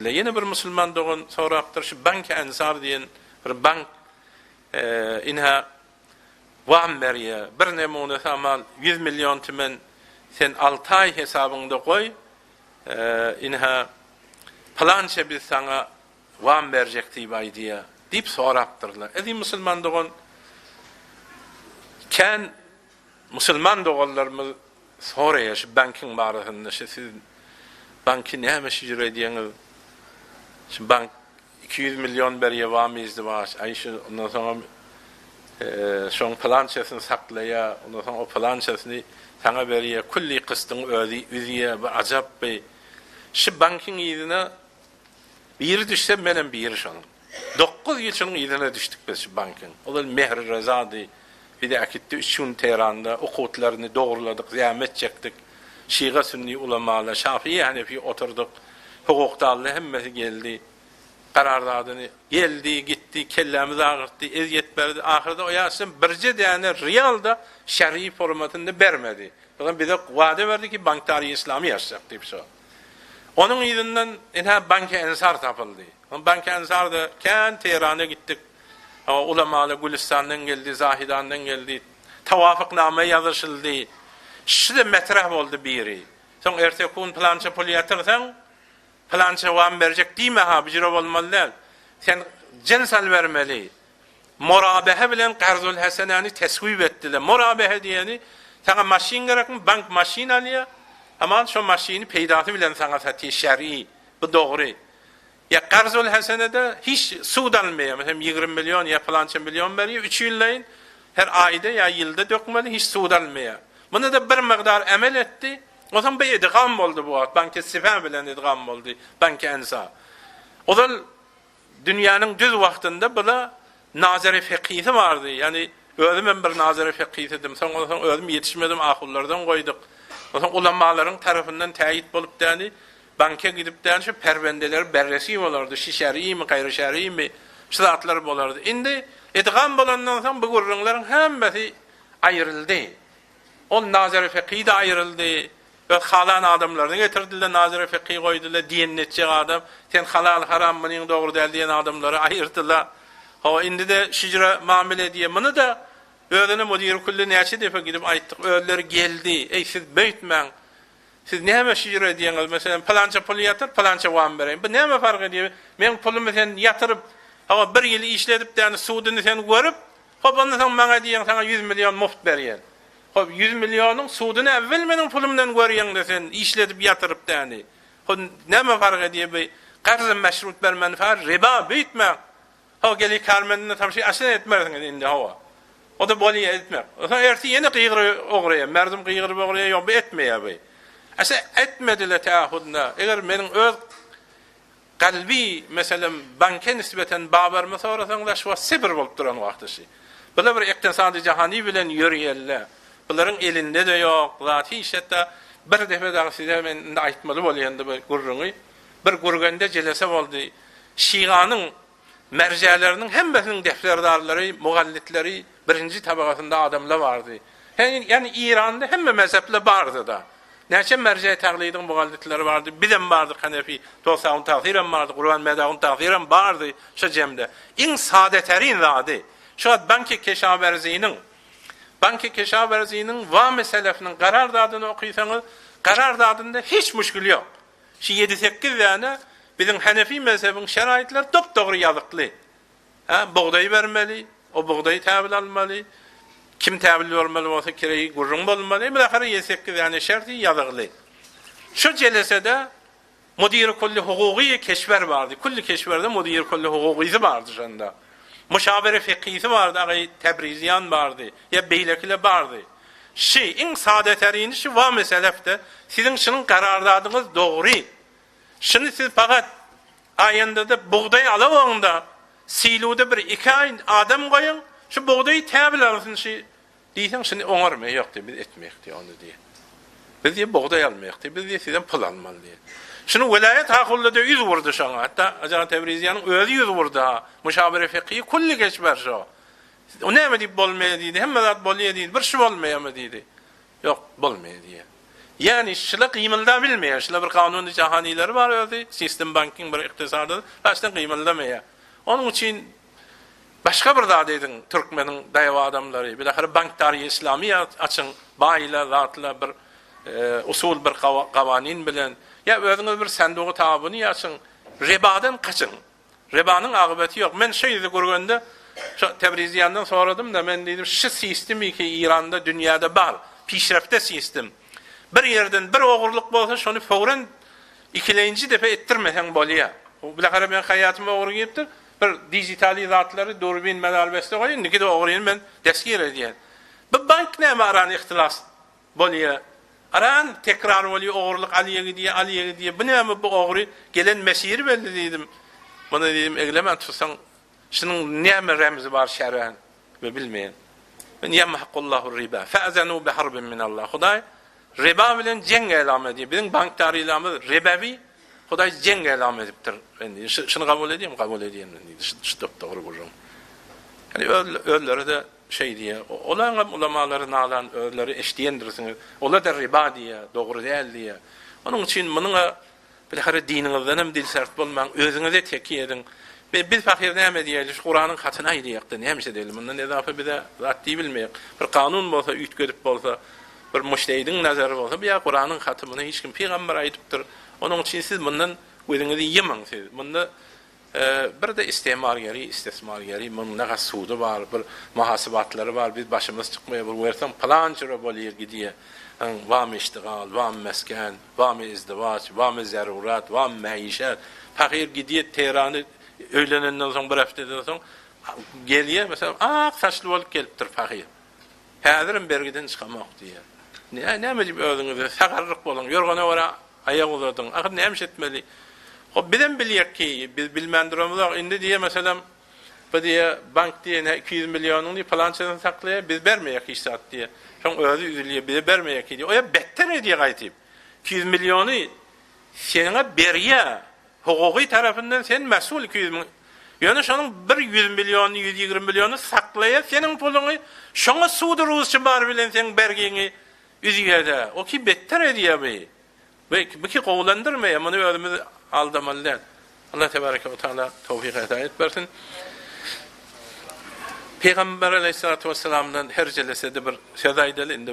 etdiler. Yine bir musulman doğun soraptır. Şu Bank-ı Ensar diyen bir bank inha vam beriye. Bir nemune samal 100 milyon tümen sen 6 ay hesabında koy. Inha plança biz sana vam verecekti bay diye deyip soraptırlar. Edi musulman doğun ken musulman doğullarımız soraya şu bankin barasında siz banki ne hemen şicir ediyeniz şu bank 200 milyon beriye vam izdivaç ay şu ondan sonra şon plançasını saklaya ondan sonra o plançasını sana beriye kulli kıstın ödüye bir acap bir şu bankin izine bir düşse menen bir şon 9 yılın izine düştük biz şu bankin o da Mehri Reza'dı bir de akitte 3 gün Tehran'da okutlarını doğruladık, ziyamet çektik. Şia Sünni ulemalar, Şafii Hanefi oturduk. Hukukdallı hemmesi geldi. Karardadını geldi, gitti, kellemizi ağırttı, eziyet verdi. Ahirde o yaşın birce tane riyalda şer'i formatında vermedi. O zaman bize vaade verdi ki Bank Tarihi İslami yaşayacak deyip so. Onun yüzünden Bank-ı Ensar tapıldı. Bank-ı Ensar'da Tehran'a gittik. Ulemalı Gülistan'dan geldi, Zahidan'dan geldi. Tavafıkname yazışıldı. Şide metrah oldu biri. Son ertekun plança pul yatırsan, plança vam verecek değil mi ha? Bicirov olmalılar. Sen cinsel vermeli. Morabehe bilen Qarzul Hasanani tesvip ettiler. Morabehe diyeni, sana maşin gerek mi? Bank maşin alıyor. Ama şu maşini peydatı bilen sana satıyor şer'i. Bu doğru. Ya Qarzul Hasanada hiç suud almıyor. Mesela 20 milyon ya falanca milyon veriyor. 3 yıllayın her ayda ya yılda dökmeli hiç suud almıyor. Bunu da bir miqdar emel etti. O zaman bir idgam oldu bu vaxt. Bank-ı Sifa bilen idgam oldu. Bank-ı Ensar. O da dünyanın düz vaxtında bula nazari fekihisi vardı. Yani özüm bir nazari fekihisidim. Sonra özüm yetişmedim ahullardan koyduk. O zaman ulemaların tarafından teyit bolup yani banka gidip de şu pervendeler berresi olardı. Şişeri mi, gayrı şer'i mi? Şiratlar olardı. Indi idgam bolandan sonra bu gurrunların hemmesi ayrıldı. O nazar-ı fekî de ayrıldı. Ve halan adamlarını getirdiler, nazar-ı fekî koydular, diyennetçi adam. Sen halal haram mının doğru değil diyen adamları ayırdılar. O indi de şicra muamele diye bunu da öğlene müdiri kulli neçe defa gidip ayttık. Öğleri geldi. Ey siz büyütmen. Siz ne hemen şicra ediyeniz? Mesela palanca pulu yatır, palanca vam vereyim. Bu ne hemen fark ediyor? Men pulumu sen yatırıp ama bir yıl işledip de yani suudunu sen görüp hop ondan sonra bana diyen sana 100 milyon muft veriyen. Hop 100 milyonun suudunu evvel menin pulumdan görüyen de sen işledip yatırıp da yani. Hop ne hemen fark ediyor? Qarzı meşrut vermen far riba büyütme. Hop geli karmenine tam şey asıl etmezsin indi hava. O da boliye etmek. O zaman erti yine kıyırı oğraya, merdum kıyırı oğraya yok etmeye bey. Asa etmediler taahhudna. Eğer menin öz kalbi mesela banka nispeten bağırma sonrasan da şu sıfır bolup duran vaqtışı. Bunlar bir iktisadi cihani bilen yürüyeller. Bunların elinde de yok. Zati işette bir defa daha size men aytmalı bolýandy bu gurruňy. Bir gurganda jelese boldy. Şianın mercelerinin hemmesinin defterdarları, mugallitleri birinci tabakasında adamlar vardı. Yani İran'da hemme mezhepler vardı da. Neçe merce taklidin mugallitleri vardı. Bizem vardı Hanefi, Tosavun tahsiren vardı, Kur'an medavun tahsiren vardı şu cemde. İn saadeterin zadi. Şu Bank-ı Keşaverzi'nin va meselesinin karardadını okuysanız, karardadında hiç müşkül yok. Şu 7-8 tane bizim Hanefi mezhebinin şeraitleri doğru yazıklı. Buğdayı vermeli, o buğdayı tahvil almalı. Kim tahvil vermeli olsa kireyi gurrun olmalı. Bir dakika 7-8 tane şerti yazıklı. Şu celesede müdiri kulli hukuki keşver vardı. Kulli keşverde müdiri kulli hukukisi vardı şunda. Müşavere fekihisi vardı, ağay Tebriziyan vardı, ya Beylekile vardı. In saadeterini şu va meselefte, sizin şunun karardadınız doğru. Şimdi siz fakat ayında da buğday alavağında, siluda bir 2 ay adam koyun, şu buğdayı tabil alırsın, deysen şimdi onarmaya yok diye, biz etmeyek diye onu diye. Biz diye buğday almayek diye, biz diye sizden pul almalı diye. Şunu velayet hakkında da 100 vurdu şuna. Hatta Acar Tebriziyan'ın özü 100 vurdu ha. Müşavere fekhiyi kulli geçber şu. O ne mi deyip bolmaya deydi. Hem medat bolmaya deydi. Bir şey olmaya mı deydi. Yok bolmaya diye. Yani şila kıymıldabilmeýär. Şila bir kanuny jahanylar bar özi, sistem banking bir iktisady, başdan kıymıldameýär. Onun için başka bir zat edin Türkmenin daýawa adamlary, bilahar bankdary İslami açın, baýla zatla bir usul bir kawanin bilen, ya özüňiz bir sandugy tabyny açın, ribadan kaçın. Ribanyň agybety ýok. Men şeýdi görgende, Tebriziýandan soradım da men diýdim, şu sistemi ki İranda, dünýäde bar, pişrefte sistem. Bir yerden bir ogurluk bolsa şonu fawran ikilenci defa ettirmesen bolýar. O bilahar men hayatyma ogry gepdir. Bir dijitali zatlary durbin medalbesde goýun, niki de ogryny men deskir edýän. Bu bank näme aran ihtilas bolýar? Aran tekrar bolýar ogurluk aliýe diýe. Bu näme bu ogry gelen mesir belli diýdim. Bana dedim egleme tutsan şunun näme remzi bar şer'an ve bilmeyen. Men yemhaqullahu riba fa'zanu bi harbin min Allah. Hudaý riba bilen jeng elam ediyor. Bizim bankdarylarymyz ribawi, Hudaý jeng elam edipdir. Ben şunu kabul edeyim, kabul edeyim dedi. Şu doğru buldum. Yani öllere de şey diye, olan ulamaların alan ölleri eşdiýendirsiniz. Olar da riba diye, doğru değil diye. Onun için bununla bilahare dininizden hem dil sert bolmaň, özüňize teki edin. Biz fakir näme diýelis, Qur'anyň hatyna aýdýakdy, näme diýelim, bundan edafa bize zatdy bilmeýek. Bir kanun bolsa, üýtgedip bolsa, bir müştehidiň nazary bolsa, bu Qur'anyň hatyny hiç kim peýgamber aýdypdyr. Onun için siz bundan özüňizi ýemeň siz. Bunda bir de istismargeri, bunun ne suudu var, bir muhasabatlary var, biz başymyz çykmaýar, bir wersem plançyra bolýar gidiýär. Vam iştigal, vam mesken, vam izdivaç, vam zarurat, vam maişet. Fakir gidiýär Teherany öýlenenden soň bir haftadan soň gelýär, mesela saçly bolup gelipdir fakir. Häzirim bergiden çykamak diýär. Näme diýip özüňize sagarlyk bolan, ýorgana wara aýak uzadyň. Ahir näme etmeli? O bilen bilýär ki, biz bilmendirýärmiz. Indi diýe mesela bu diye bank diye 200 milyonunu falançadan saklaýar, biz bermeýek hiçat diye. Şoň özü üzülýär, biz bermeýek diye. Oya better edýär gaýtyp. 200 milyonu seňe berýär. Hukuky tarapyndan sen mesul 200 milyon. Ýöne şonuň 100 milyonu, 120 milyonu saklaýar seniň puluny. Şoňa suwduruşy bar bilen sen bergiňi üzýärde. O ki better edýär. Bu ki gowlandyrmaýar, muny özümiz aldamalylar. Allah tebareke ve teala tawfik hidayet bersin. Peygamber aleyhissalatu vesselam'dan her celesede bir söz aýdaly.